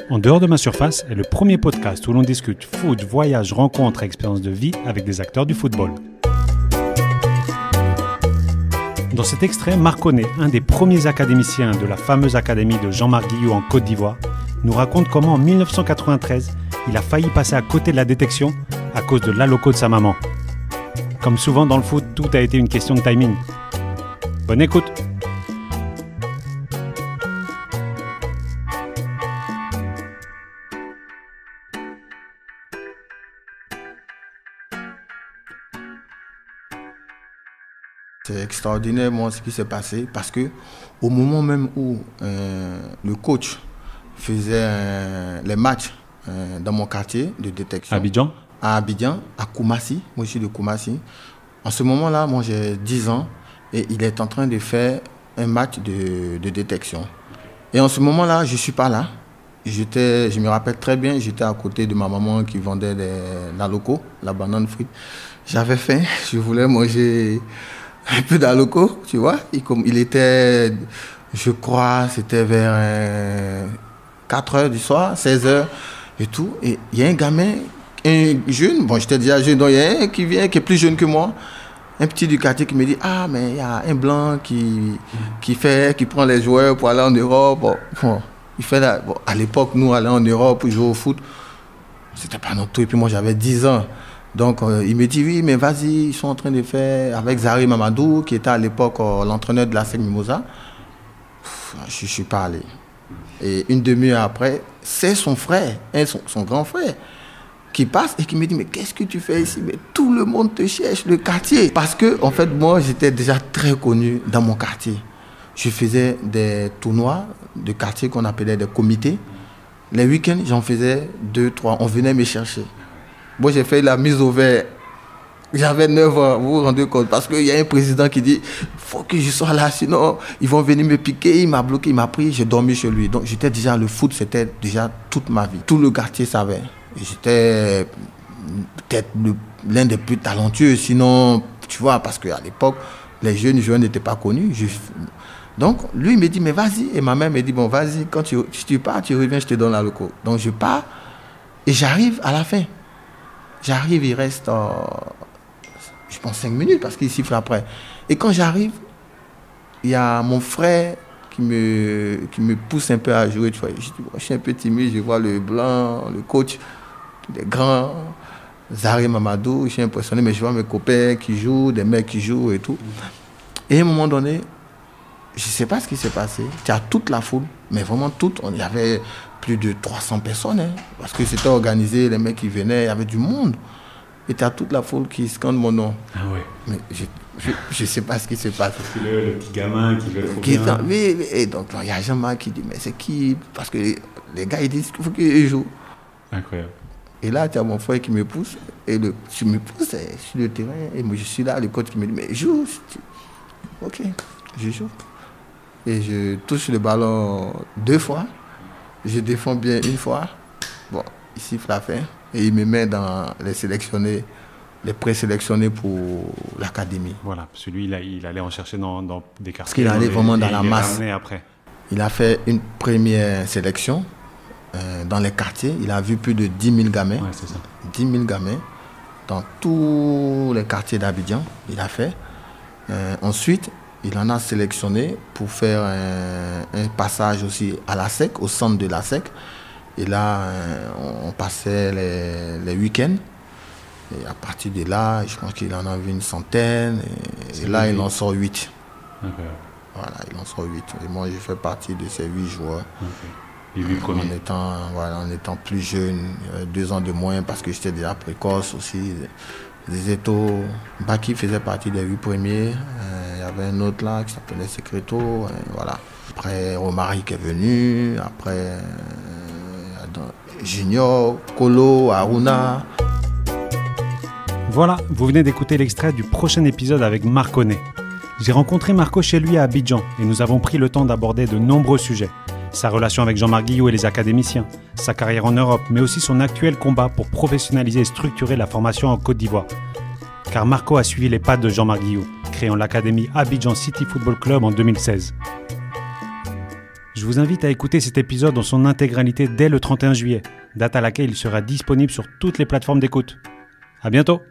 En dehors de ma surface est le premier podcast où l'on discute foot, voyage, rencontres et expériences de vie avec des acteurs du football. Dans cet extrait, Marc Honnet, un des premiers académiciens de la fameuse académie de Jean-Marc Guillou en Côte d'Ivoire, nous raconte comment en 1993, il a failli passer à côté de la détection à cause de l'alloco de sa maman. Comme souvent dans le foot, tout a été une question de timing. Bonne écoute! C'est extraordinaire, moi, ce qui s'est passé, parce que au moment même où le coach faisait les matchs dans mon quartier de détection, Abidjan, à Koumassi, moi je suis de Koumassi, en ce moment-là, moi j'ai 10 ans, et il est en train de faire un match de détection. Et en ce moment-là, je ne suis pas là. Je me rappelle très bien, j'étais à côté de ma maman qui vendait la loco, la banane frite. J'avais faim, je voulais manger un peu d'alloco, tu vois. Il était, je crois, c'était vers 4h du soir, 16h et tout. Et il y a un gamin, un jeune, bon, j'étais déjà jeune, donc il y a un qui vient, qui est plus jeune que moi, un petit du quartier qui me dit, ah, mais il y a un blanc qui prend les joueurs pour aller en Europe. Bon, à l'époque, nous, aller en Europe pour jouer au foot, c'était pas notre truc. Et puis moi, j'avais 10 ans. Donc, il me dit, oui, mais vas-y, ils sont en train de faire avec Zari Mamadou, qui était à l'époque l'entraîneur de la SEC Mimosa. Je ne suis pas allé. Et une demi-heure après, c'est son frère, son grand frère, qui passe et qui me dit, mais qu'est-ce que tu fais ici? Mais tout le monde te cherche, le quartier. Parce que, en fait, moi, j'étais déjà très connu dans mon quartier. Je faisais des tournois de quartier qu'on appelait des comités. Les week-ends, j'en faisais 2, 3. On venait me chercher. Moi, j'ai fait la mise au vert. J'avais 9 ans, vous vous rendez compte. Parce qu'il y a un président qui dit, il faut que je sois là, sinon ils vont venir me piquer. Il m'a bloqué, il m'a pris, j'ai dormi chez lui. Donc, j'étais déjà, le foot, c'était déjà toute ma vie. Tout le quartier savait. J'étais peut-être l'un des plus talentueux. Sinon, tu vois, parce qu'à l'époque, les jeunes joueurs n'étaient pas connus. Donc, lui, il me dit, mais vas-y. Et ma mère me dit, bon, vas-y, quand tu pars, tu reviens, je te donne la loco. Donc, je pars et j'arrive à la fin. J'arrive, il reste, je pense, 5 minutes parce qu'il siffle après. Et quand j'arrive, il y a mon frère qui me pousse un peu à jouer. Tu vois. Je suis un peu timide, je vois le blanc, le coach, les grands, Zari Mamadou, je suis impressionné, mais je vois mes copains qui jouent, des mecs qui jouent et tout. Et à un moment donné, je ne sais pas ce qui s'est passé. Il y a toute la foule, mais vraiment toute. Il y avait plus de 300 personnes, hein, parce que c'était organisé, les mecs qui venaient, il y avait du monde. Et tu as toute la foule qui scande mon nom. Ah ouais. Mais je ne sais pas ce qui se passe. C'est le petit gamin qui veut le bien. Et donc, il y a Jean-Marc qui dit, mais c'est qui? Parce que les gars, ils disent qu'il faut qu'ils jouent. Incroyable. Et là, tu as mon frère qui me pousse. Et tu me pousses sur le terrain. Et moi, je suis là, le coach qui me dit, mais joue. Ok, je joue. Et je touche le ballon 2 fois. Je défends bien 1 fois. Bon, il siffle la fin. Et il me met dans les sélectionnés, les présélectionnés pour l'académie. Voilà, celui il allait en chercher dans des quartiers. Parce qu'il allait vraiment dans la masse. Après. Il a fait une première sélection dans les quartiers. Il a vu plus de 10 000 gamins. Ouais, c'est ça. 10 000 gamins dans tous les quartiers d'Abidjan. Il a fait. Ensuite, il en a sélectionné pour faire un passage aussi à la SEC, au centre de la SEC. Et là, on passait les week-ends. Et à partir de là, je pense qu'il en a vu une centaine. Et là, il en sort 8. Okay. Voilà, il en sort 8. Et moi, j'ai fait partie de ces 8 joueurs. Okay. Les 8 premiers. En étant plus jeune, 2 ans de moins, parce que j'étais déjà précoce aussi. Les étos, Baki faisait partie des 8 premiers. Il y avait un autre là qui s'appelait Secreto. Voilà. Après, Romaric est venu. Après, Junior, Kolo, Aruna. Voilà, vous venez d'écouter l'extrait du prochain épisode avec Marc Honnet. J'ai rencontré Marco chez lui à Abidjan et nous avons pris le temps d'aborder de nombreux sujets. Sa relation avec Jean-Marc Guillou et les académiciens, sa carrière en Europe, mais aussi son actuel combat pour professionnaliser et structurer la formation en Côte d'Ivoire. Car Marco a suivi les pas de Jean-Marc Guillou, créant l'académie Abidjan City Football Club en 2016. Je vous invite à écouter cet épisode dans son intégralité dès le 31 juillet, date à laquelle il sera disponible sur toutes les plateformes d'écoute. À bientôt!